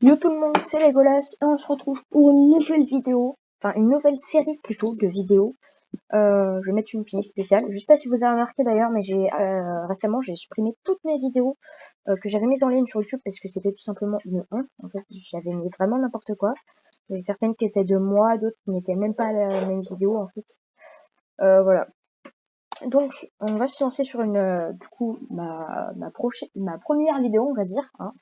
Yo tout le monde, c'est Legolas et on se retrouve pour une nouvelle vidéo, enfin une nouvelle série plutôt de vidéos. Je vais mettre une petite spéciale. Je sais pas si vous avez remarqué d'ailleurs, mais récemment j'ai supprimé toutes mes vidéos que j'avais mises en ligne sur YouTube parce que c'était tout simplement une honte. En fait, j'avais mis vraiment n'importe quoi. Il y avait certaines qui étaient de moi, d'autres qui n'étaient même pas la même vidéo en fait. Voilà. Donc on va se lancer sur du coup ma première vidéo on va dire. Hein.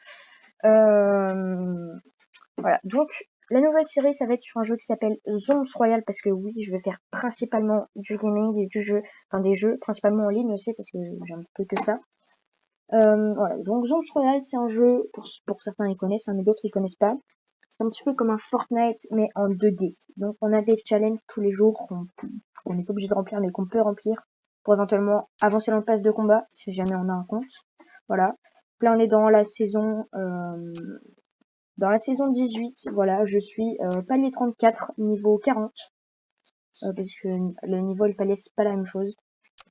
Voilà, donc la nouvelle série, ça va être sur un jeu qui s'appelle Zombs Royal, parce que oui, je vais faire principalement du gaming et du jeu, enfin des jeux, principalement en ligne aussi, parce que j'ai un peu que ça. Voilà, donc Zombs Royal, c'est un jeu, pour certains ils connaissent, hein, mais d'autres ils connaissent pas. C'est un petit peu comme un Fortnite, mais en 2D. Donc on a des challenges tous les jours qu'on n'est pas obligé de remplir, mais qu'on peut remplir pour éventuellement avancer dans le pass de combat, si jamais on a un compte. Voilà. Là on est dans la saison 18, voilà, je suis palier 34, niveau 40, parce que le niveau et le palier, c'est pas la même chose.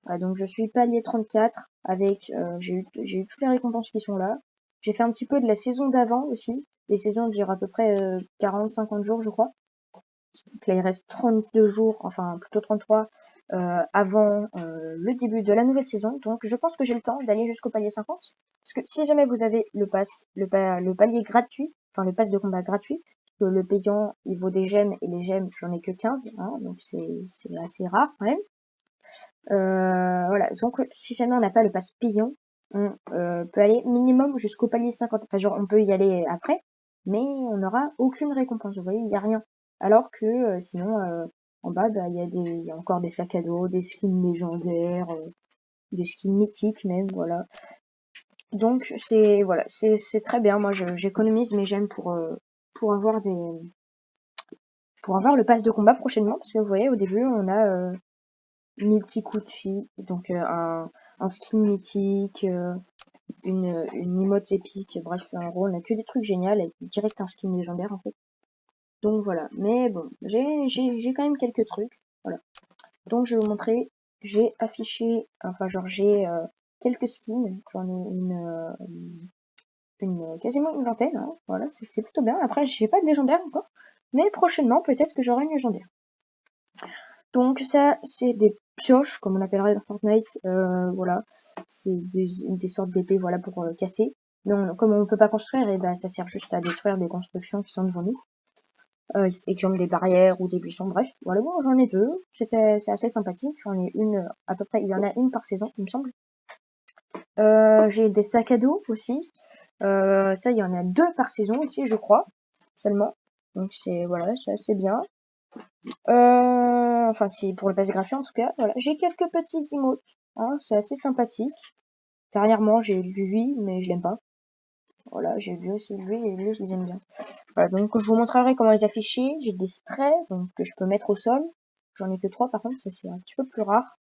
Voilà, donc je suis palier 34, avec, j'ai eu toutes les récompenses qui sont là. J'ai fait un petit peu de la saison d'avant aussi. Les saisons durent à peu près 40-50 jours, je crois. Donc là, il reste 32 jours, enfin plutôt 33, avant le début de la nouvelle saison. Donc je pense que j'ai le temps d'aller jusqu'au palier 50. Parce que si jamais vous avez le palier gratuit, enfin le pass de combat gratuit, que le payant il vaut des gemmes et les gemmes j'en ai que 15, hein, donc c'est assez rare quand même. Voilà, donc si jamais on n'a pas le pass payant, on peut aller minimum jusqu'au palier 50. Enfin genre on peut y aller après, mais on n'aura aucune récompense. Vous voyez, il n'y a rien. Alors que sinon en bas, bah, il y a encore des sacs à dos, des skins légendaires, des skins mythiques même, voilà. Donc c'est très bien. Moi j'économise mes gemmes pour avoir pour avoir le pass de combat prochainement, parce que vous voyez au début on a mythique outfit, donc un skin mythique, une emote épique, bref, en gros, on a que des trucs géniaux avec direct un skin légendaire en fait. Donc voilà, mais bon, j'ai quand même quelques trucs, voilà. Donc je vais vous montrer, j'ai affiché, enfin genre j'ai quelques skins, j'en ai quasiment une vingtaine, hein. Voilà, c'est plutôt bien. Après, j'ai pas de légendaire encore, mais prochainement peut-être que j'aurai une légendaire. Donc ça, c'est des pioches, comme on appellerait dans Fortnite, voilà. C'est des sortes d'épées, voilà, pour casser. Mais comme on peut pas construire, et ben ça sert juste à détruire des constructions qui sont devant nous. Et qui ont des barrières ou des buissons, bref. Voilà, bon, j'en ai deux. C'est assez sympathique. J'en ai une, à peu près, il y en a une par saison, il me semble. J'ai des sacs à dos aussi. Ça, il y en a deux par saison ici, je crois, seulement. Donc voilà, c'est assez bien. Enfin, si pour le pass gratuit en tout cas, voilà. J'ai quelques petits emotes, hein, c'est assez sympathique. Dernièrement, j'ai lui, mais je l'aime pas. Voilà, j'ai lui aussi, lui et lui, je les aime bien. Voilà, donc je vous montrerai comment les afficher. J'ai des sprays, donc que je peux mettre au sol. J'en ai que 3 par contre, ça c'est un petit peu plus rare.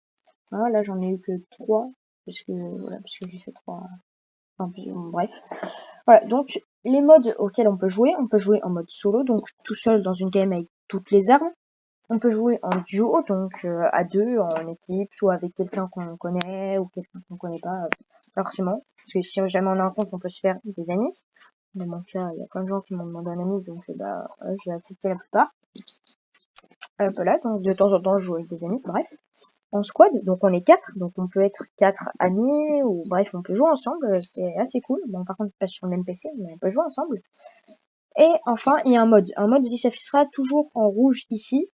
Hein, là, j'en ai eu que 3, parce que j'ai fait 3. Enfin, bref. Voilà, donc les modes auxquels on peut jouer en mode solo, donc tout seul dans une game avec toutes les armes. On peut jouer en duo, donc à deux, en équipe, soit avec quelqu'un qu'on connaît ou quelqu'un qu'on connaît pas forcément. Parce que si jamais on a un compte, on peut se faire des amis. Dans mon cas, il y a plein de gens qui m'ont demandé un ami, donc j'ai accepté la plupart. Voilà, donc de temps en temps, je joue avec des amis, bref. En squad, donc on est 4, donc on peut être 4 amis, ou bref, on peut jouer ensemble, c'est assez cool. Bon, par contre, pas sur le même PC, mais on peut jouer ensemble. Et enfin, il y a un mode qui s'affichera toujours en rouge ici.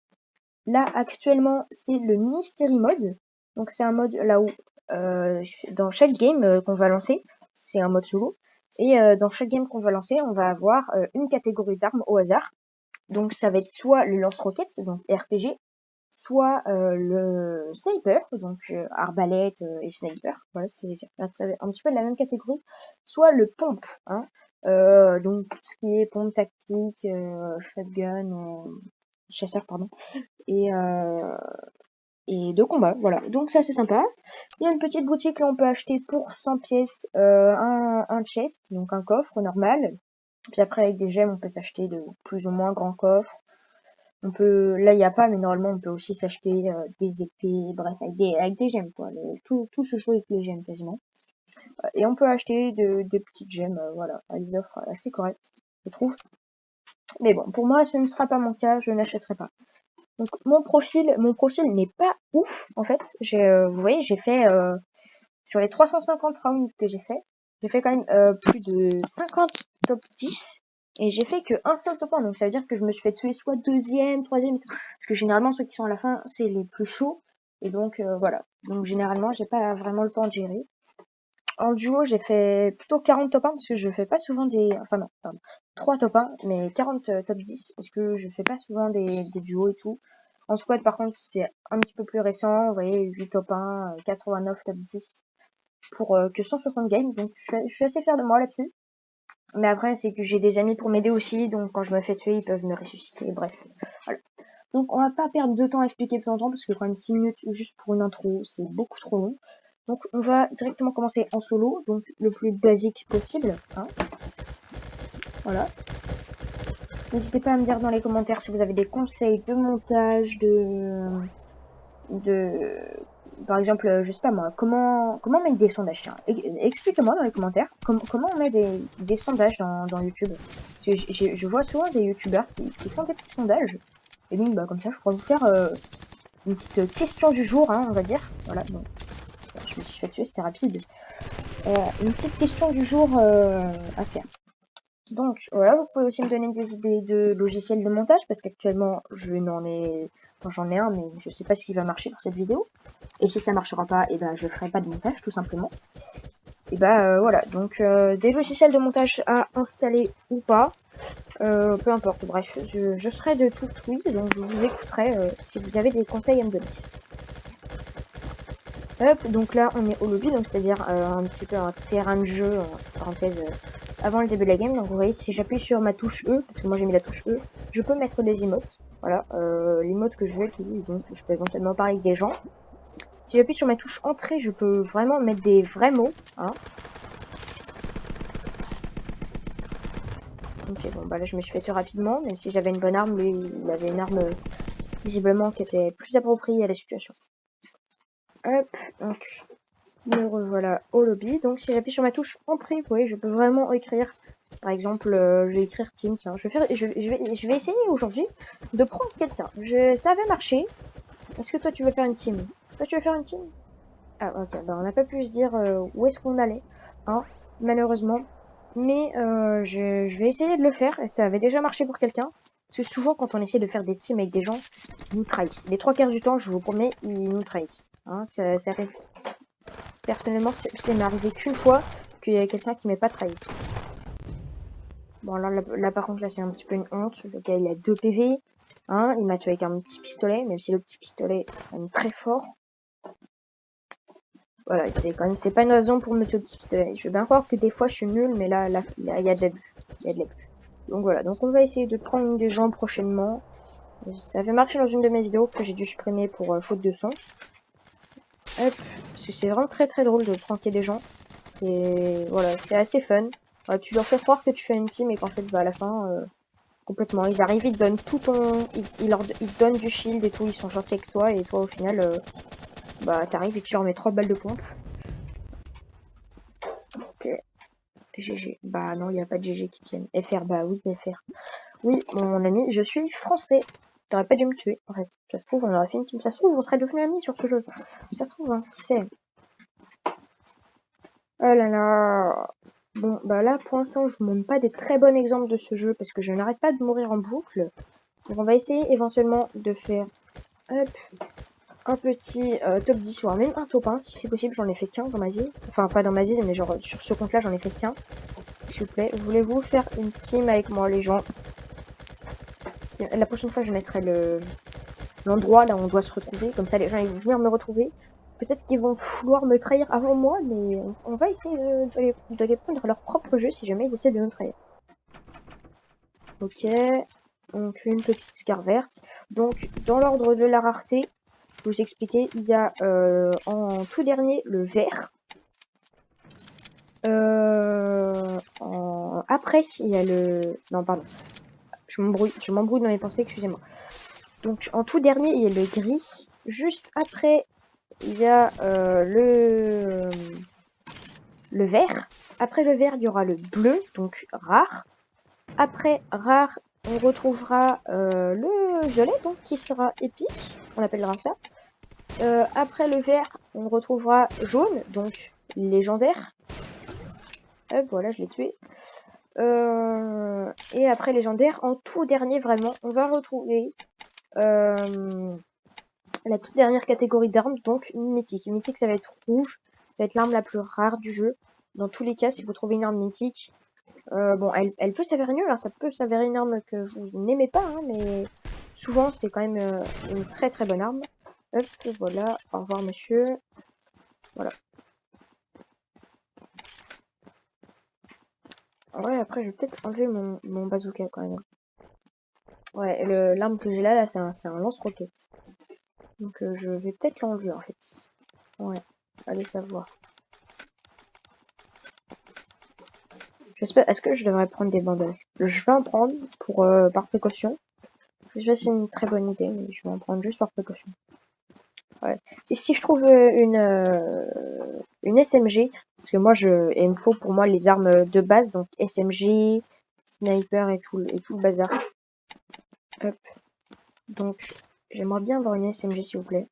Là, actuellement, c'est le Mystery Mode. Donc, c'est un mode là où, dans chaque game qu'on va lancer, c'est un mode solo. Et dans chaque game qu'on va lancer, on va avoir une catégorie d'armes au hasard. Donc, ça va être soit le lance-roquette, donc RPG, soit le sniper, donc arbalète et sniper. Voilà, ça va être un petit peu de la même catégorie. Soit le pompe, hein. Donc, tout ce qui est pompe tactique, shotgun, chasseur, pardon et de combat, voilà. Donc ça c'est sympa. Il y a une petite boutique là on peut acheter pour 100 pièces un chest, donc un coffre normal. Puis après avec des gemmes on peut s'acheter de plus ou moins grands coffres. On peut, là il n'y a pas, mais normalement on peut aussi s'acheter des épées, bref avec des gemmes quoi. Tout se joue avec les gemmes quasiment. Et on peut acheter des petites gemmes, voilà, à des offres assez correctes. je trouve. Mais bon, pour moi, ce ne sera pas mon cas, je n'achèterai pas. Donc mon profil n'est pas ouf en fait. Vous voyez, j'ai fait sur les 350 rounds que j'ai fait quand même plus de 50 top 10 et j'ai fait que un seul top 1. Donc ça veut dire que je me suis fait tuer soit deuxième, troisième, parce que généralement ceux qui sont à la fin c'est les plus chauds et donc voilà. Donc généralement j'ai pas vraiment le temps de gérer. En duo, j'ai fait plutôt 40 top 1 parce que je fais pas souvent enfin non, pardon, 3 top 1, mais 40 top 10 parce que je fais pas souvent des duos et tout. En squad, par contre, c'est un petit peu plus récent. Vous voyez, 8 top 1, 89 top 10 pour que 160 games. Donc, je suis assez fière de moi là-dessus. Mais après, c'est que j'ai des amis pour m'aider aussi. Donc, quand je me fais tuer, ils peuvent me ressusciter. Bref, voilà. Donc, on va pas perdre de temps à expliquer plus longtemps parce que quand même 6 minutes juste pour une intro, c'est beaucoup trop long. Donc on va directement commencer en solo, donc le plus basique possible. Hein. Voilà. N'hésitez pas à me dire dans les commentaires si vous avez des conseils de montage, par exemple, je sais pas moi, comment mettre des sondages. Tiens, expliquez-moi dans les commentaires comment on met des sondages dans YouTube. Parce que je vois souvent des youtubeurs qui font des petits sondages. Et donc bah, comme ça je pourrais vous faire une petite question du jour, hein, on va dire. Voilà, bon. Je me suis fait tuer, c'était rapide. Une petite question du jour à faire. Donc voilà, vous pouvez aussi me donner des idées de logiciels de montage parce qu'actuellement j'en ai un mais je sais pas s'il va marcher pour cette vidéo. Et si ça marchera pas, et ben je ferai pas de montage tout simplement. Et bah voilà, donc des logiciels de montage à installer ou pas, peu importe, bref, je serai de tout oui, donc je vous écouterai si vous avez des conseils à me donner. Hop, donc là on est au lobby, donc c'est-à-dire un petit peu un terrain de jeu, entre parenthèses, avant le début de la game. Donc vous voyez, si j'appuie sur ma touche E, parce que moi j'ai mis la touche E, je peux mettre des emotes. Voilà, l'emote que je veux utiliser, donc je peux éventuellement parler avec des gens. Si j'appuie sur ma touche entrée, je peux vraiment mettre des vrais mots. Hein. Ok, bon bah là je me suis fait tuer rapidement, même si j'avais une bonne arme, lui il avait une arme visiblement qui était plus appropriée à la situation. Hop, donc me revoilà au lobby. Donc si j'appuie sur ma touche entrée, vous voyez, je peux vraiment écrire. Par exemple, je vais écrire team. Tiens, je vais essayer aujourd'hui de prendre quelqu'un. Ça avait marché. Est-ce que toi tu veux faire une team? Toi tu veux faire une team? Ah ok, bah on n'a pas pu se dire où est-ce qu'on allait, hein, malheureusement. Mais je vais essayer de le faire. Et ça avait déjà marché pour quelqu'un. Parce que souvent quand on essaie de faire des teams avec des gens, ils nous trahissent. Les 3 quarts du temps, je vous promets, ils nous trahissent. Hein, ça arrive. Personnellement, c'est m'est arrivé qu'une fois qu'il y a quelqu'un qui m'est pas trahi. Bon, là par contre, là, c'est un petit peu une honte. Le gars, il a 2 PV. Hein, il m'a tué avec un petit pistolet, même si le petit pistolet, c'est quand même très fort. Voilà, c'est pas une raison pour me tuer au petit pistolet. Je veux bien croire que des fois, je suis nulle, mais là, il y a de l'abus. Il y a de l'abus. Donc voilà, donc on va essayer de prendre des gens prochainement. Ça avait marché dans une de mes vidéos que j'ai dû supprimer pour faute de son. Hop, parce que c'est vraiment très très drôle de pranker des gens. Voilà, c'est assez fun. Tu leur fais croire que tu fais une team et qu'en fait, bah, à la fin, complètement, ils arrivent, ils te donnent tout ils te donnent du shield et tout, ils sont gentils avec toi et toi au final, bah t'arrives et tu leur mets 3 balles de pompe. Ok. GG. Bah non, il n'y a pas de GG qui tienne. FR, bah oui, FR. Oui, mon ami, je suis français. T'aurais pas dû me tuer, en fait. Ça se trouve, on aurait fait une team. Ça se trouve, on serait devenus amis sur ce jeu. Ça se trouve, hein, qui sait. Oh là là. Bon, bah là, pour l'instant, je vous montre pas des très bons exemples de ce jeu parce que je n'arrête pas de mourir en boucle. Donc, on va essayer éventuellement de faire hop, un petit top 10, voire même un top 1, si c'est possible. J'en ai fait qu'un dans ma vie. Enfin, pas dans ma vie, mais genre sur ce compte-là, j'en ai fait qu'un. S'il vous plaît, voulez-vous faire une team avec moi, les gens? La prochaine fois, je mettrai l'endroit là où on doit se retrouver. Comme ça, les gens ils vont venir me retrouver. Peut-être qu'ils vont vouloir me trahir avant moi, mais on va essayer de les prendre leur propre jeu si jamais ils essaient de nous trahir. Ok, donc une petite scar verte. Donc, dans l'ordre de la rareté, je vais vous expliquer, il y a en tout dernier le vert. Après, il y a le... Non, pardon. Je m'embrouille dans mes pensées, excusez-moi. Donc, en tout dernier, il y a le gris. Juste après, il y a le vert. Après le vert, il y aura le bleu, donc rare. Après rare, on retrouvera le violet, donc qui sera épique, on appellera ça. Après le vert, on retrouvera jaune, donc légendaire. Hop, voilà, je l'ai tué. Et après légendaire, en tout dernier vraiment, on va retrouver la toute dernière catégorie d'armes, donc une mythique. Une mythique, ça va être rouge, ça va être l'arme la plus rare du jeu. Dans tous les cas, si vous trouvez une arme mythique, bon, elle peut s'avérer nulle, hein, ça peut s'avérer une arme que vous n'aimez pas, hein, mais souvent c'est quand même une très très bonne arme. Hop, voilà, au revoir monsieur. Voilà. Ouais, après je vais peut-être enlever mon bazooka quand même. Ouais, l'arme que j'ai là c'est un lance-roquette. Donc je vais peut-être l'enlever en fait. Ouais, allez savoir. J'espère, est-ce que je devrais prendre des bandages? Je vais en prendre pour par précaution. Je sais pas si c'est une très bonne idée, mais je vais en prendre juste par précaution. Ouais. Si je trouve une SMG, parce que moi il me faut pour moi les armes de base, donc SMG, sniper et tout le bazar. Hop. Donc j'aimerais bien avoir une SMG s'il vous plaît.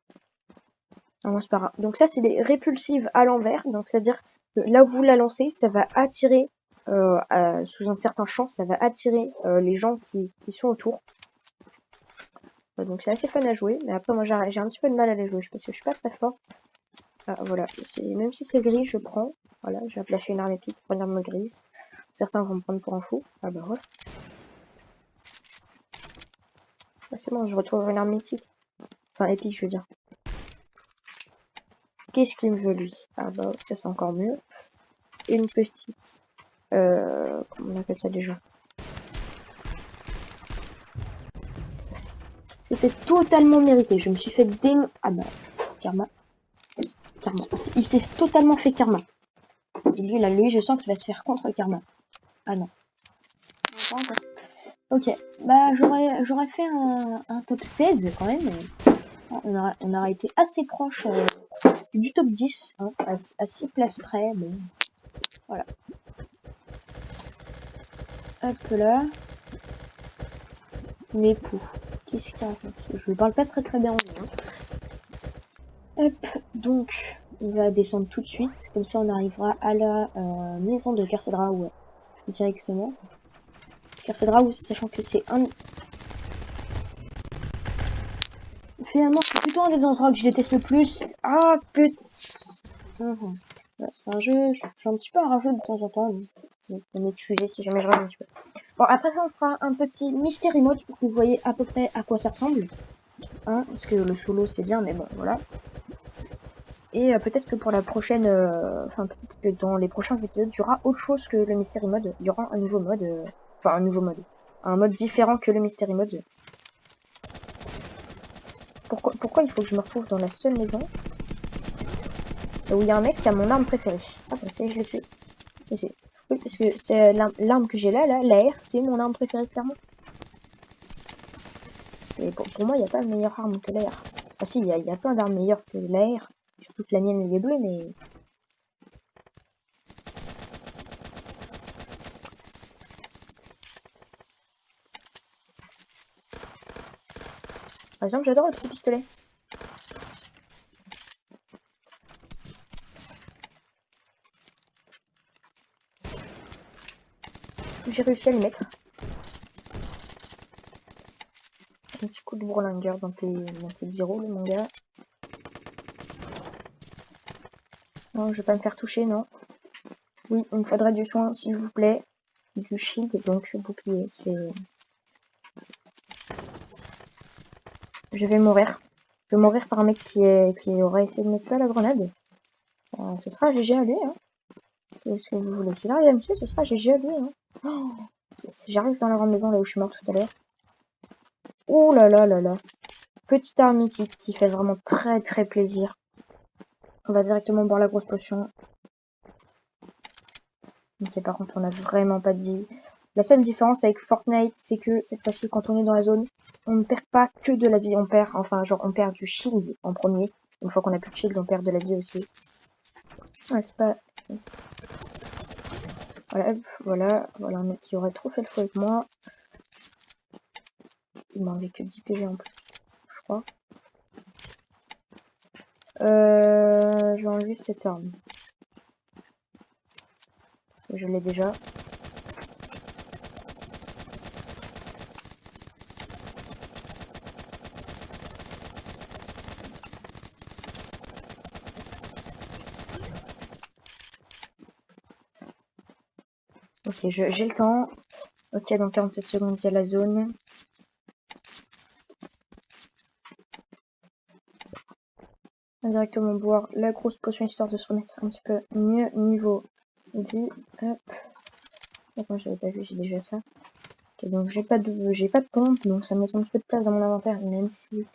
Ah, moi c'est pas grave. Donc ça c'est des répulsives à l'envers, donc c'est-à-dire que là où vous la lancez, ça va attirer sous un certain champ, ça va attirer les gens qui sont autour. Donc c'est assez fun à jouer, mais après moi j'ai un petit peu de mal à les jouer parce que je suis pas très fort. Ah, voilà, même si c'est gris, je prends. Voilà, je vais lâcher une arme épique pour une arme grise. Certains vont me prendre pour un fou. Ah bah ouais. Ah, c'est bon, je retrouve une arme mythique. Enfin épique, je veux dire. Qu'est-ce qu'il me veut lui? Ah bah ça c'est encore mieux. Une petite... comment on appelle ça déjà? C'était totalement mérité. Je me suis fait Ah bah, karma. Karma. Il s'est totalement fait karma. Et lui, là, je sens qu'il va se faire contre le karma. Ah non. Ok, bah j'aurais fait un top 16 quand même. On aurait été assez proche du top 10, hein, à 6 places près. Bon, voilà. Hop là. Mes poux. Qu'est-ce qu'il y a? Je parle pas très très bien anglais. Hein. Hop, donc on va descendre tout de suite. Comme ça on arrivera à la maison de Carcedrao directement. Carcedrao, sachant que c'est un... Finalement, c'est plutôt un des endroits que je déteste le plus. Ah putain. Ouais, c'est un jeu, je suis un petit peu un rageux de temps en temps. Vous m'excusez si jamais je rage un petit peu. Bon, après ça, on fera un petit mystery mode pour que vous voyez à peu près à quoi ça ressemble. Hein, parce que le solo c'est bien, mais bon, voilà. Et peut-être que pour la prochaine, enfin peut-être que dans les prochains épisodes, il y aura autre chose que le mystery mode. Il y aura un nouveau mode, enfin un nouveau mode, un mode différent que le mystery mode. Pourquoi il faut que je me retrouve dans la seule maison où il y a un mec qui a mon arme préférée? Ah bah ça y est, je l'ai tué. Oui, parce que c'est l'arme que j'ai là, l'AR, c'est mon arme préférée clairement. Et pour moi, il n'y a pas de meilleure arme que l'AR. Enfin si, il y a plein d'armes meilleures que l'AR. Surtout que la mienne elle est bleue, mais... Par exemple, j'adore le petit pistolet. J'ai réussi à les mettre. Un petit coup de bourlingueur dans tes bureaux, mon gars. Non, je vais pas me faire toucher, non. Oui, il me faudrait du soin, s'il vous plaît. Du shield, donc bouclier, c'est... Je vais mourir. Je vais mourir par un mec qui aura essayé de me tuer à la grenade. Ce sera GG à lui, hein. Qu'est-ce que vous voulez? S'il arrive à me tuer, ce sera GG à lui, hein. Oh, j'arrive dans la grande maison là où je suis morte tout à l'heure. Ouh là là là là. Petite arme mythique qui fait vraiment très très plaisir. On va directement boire la grosse potion. Ok, par contre, on a vraiment pas de vie. La seule différence avec Fortnite, c'est que cette fois-ci, quand on est dans la zone, on ne perd pas que de la vie. On perd, enfin, genre, on perd du shield en premier. Une fois qu'on a plus de shield, on perd de la vie aussi. Ouais, c'est pas... Voilà, un mec qui aurait trop fait le fou avec moi. Il m'a enlevé que 10 PV en plus, je crois. Je vais enlever cette arme. Parce que je l'ai déjà. Ok, j'ai le temps. Ok, dans 47 secondes, il y a la zone. On va directement boire la grosse potion histoire de se remettre un petit peu mieux niveau vie. Hop. Attends, j'avais pas vu, j'ai déjà ça. Ok, donc j'ai pas de pompe, donc ça me laisse un petit peu de place dans mon inventaire, même si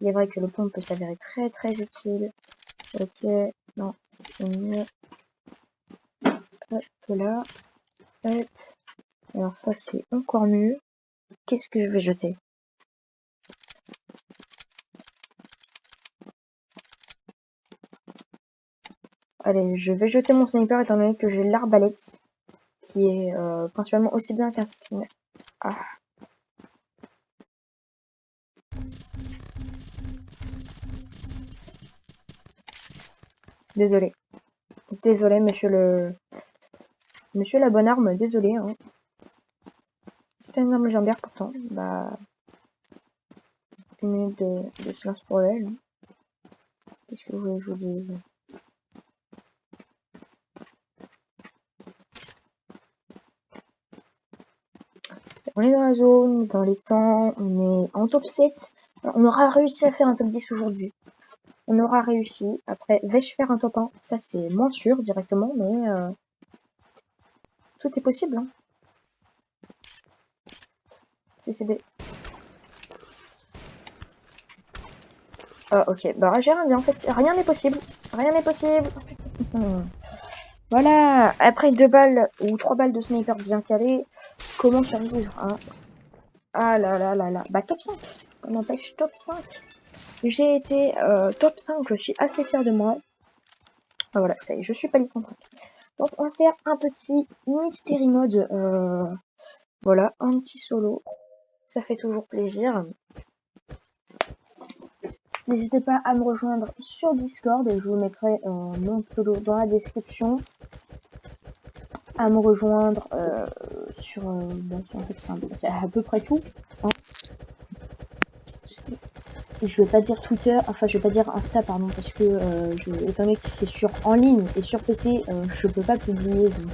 il est vrai que le pompe peut s'avérer très très utile. Ok, non, c'est mieux. Hop là. Hop. Alors ça c'est encore mieux. Qu'est-ce que je vais jeter? Allez, je vais jeter mon sniper étant donné que j'ai l'arbalète, qui est principalement aussi bien qu'un Steam. Ah. Désolé. Désolé, Monsieur la bonne arme, désolé. Hein. C'était une arme légendaire pourtant. Bah. Une minute de silence pour elle. Qu'est-ce que vous voulez que je vous dise? On est dans la zone, dans les temps, on est en top 7. On aura réussi à faire un top 10 aujourd'hui. On aura réussi. Après, vais-je faire un top 1? Ça, c'est moins sûr directement, mais tout est possible. Hein. CCB. Ah, ok. Bah, j'ai rien dit. En fait, rien n'est possible. Rien n'est possible. Voilà. Après 2 balles ou 3 balles de sniper bien calées, comment survivre, hein? Ah là là là là. Bah, top 5. On empêche top 5. J'ai été top 5. Je suis assez fière de moi. Ah, voilà, ça y est, je suis pas les 35. Donc, on va faire un petit mystery mode. Voilà, un petit solo. Ça fait toujours plaisir. N'hésitez pas à me rejoindre sur Discord. Je vous mettrai mon pseudo dans la description. À me rejoindre sur... bon, en fait, c'est à peu près tout. Hein. Je vais pas dire Twitter, enfin je vais pas dire Insta, pardon, parce que étant donné que c'est en ligne et sur PC, je peux pas publier, donc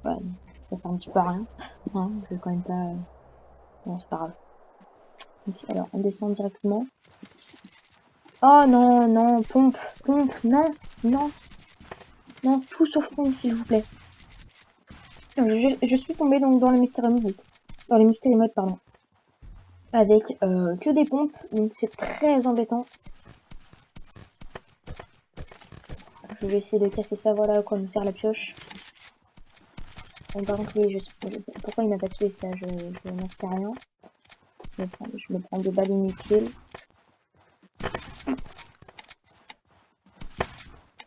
voilà, ça sert un petit peu à rien. Hein, je vais quand même pas... bon, c'est pas grave. Donc, alors, on descend directement. Oh non, non, pompe, non, non, non, tout sauf pompe, s'il vous plaît. Je suis tombée donc dans le mystery mode, pardon, avec que des pompes, donc c'est très embêtant. Je vais essayer de casser ça, voilà, quoi, me sert la pioche. Bon, par contre, lui, pourquoi il m'a pas tué ça, je n'en sais rien. Je me prends des balles inutiles.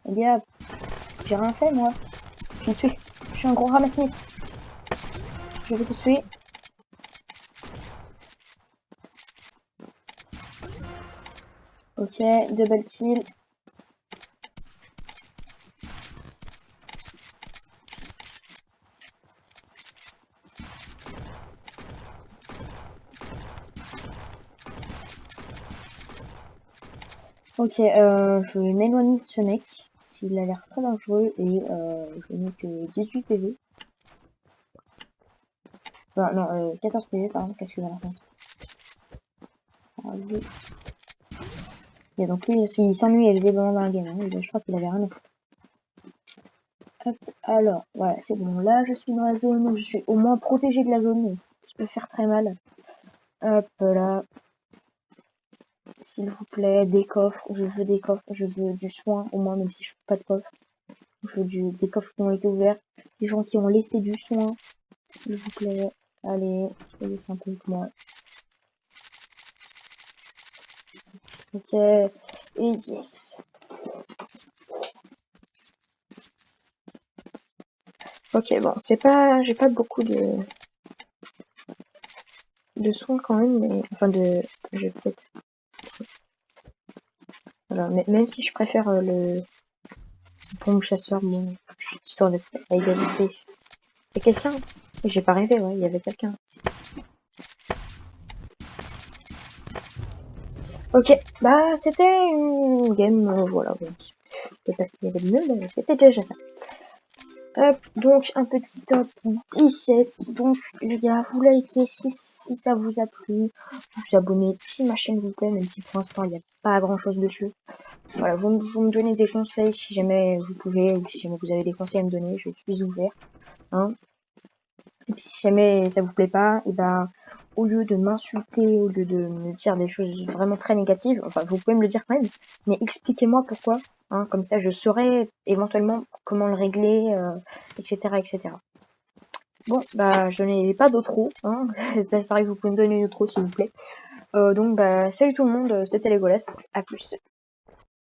Les gars, j'ai rien fait, moi. Je suis un gros ramasse-miettes. Je vais te tuer. Ok, double kill. Ok, je vais m'éloigner de ce mec. S'il a l'air très dangereux et je n'ai que 18 PV. Enfin, non, 14 PV, pardon, qu'est-ce que j'ai raconté. Lui... Et donc lui, s'il s'ennuie visiblement dans la game, hein, je crois qu'il avait rien à foutre. Hop, alors, voilà, c'est bon. Là, je suis dans la zone, donc je suis au moins protégée de la zone, qui peut faire très mal. Hop, là. S'il vous plaît, des coffres, je veux des coffres, je veux du soin, au moins, même si je trouve pas de coffre. Je veux des coffres qui ont été ouverts, des gens qui ont laissé du soin, s'il vous plaît. Allez, soyez sympa avec moi. Ok, et yes. Ok, bon, c'est pas, j'ai pas beaucoup de soins quand même, mais enfin je vais peut-être, voilà, mais même si je préfère le pompe chasseur, bon, juste histoire d'être à égalité. Il y a quelqu'un? J'ai pas rêvé, ouais, il y avait quelqu'un. Ok, bah c'était une game, voilà, bon, c'était pas ce qu'il y avait de mieux, mais c'était déjà ça. Hop, donc un petit top 17. Donc les gars, vous likez si ça vous a plu, vous abonnez si ma chaîne vous plaît, même si pour l'instant il n'y a pas grand chose dessus. Voilà, vous me donnez des conseils si jamais vous pouvez, ou si jamais vous avez des conseils à me donner, je suis ouvert. Hein. Et puis si jamais ça vous plaît pas, et ben au lieu de m'insulter, au lieu de me dire des choses vraiment très négatives, enfin vous pouvez me le dire quand même, mais expliquez-moi pourquoi. Hein, comme ça je saurai éventuellement comment le régler, etc. etc. Bon, bah je n'ai pas d'outro, hein. Ça pareil, vous pouvez me donner une outro s'il vous plaît. Donc bah salut tout le monde, c'était Legolas, à plus.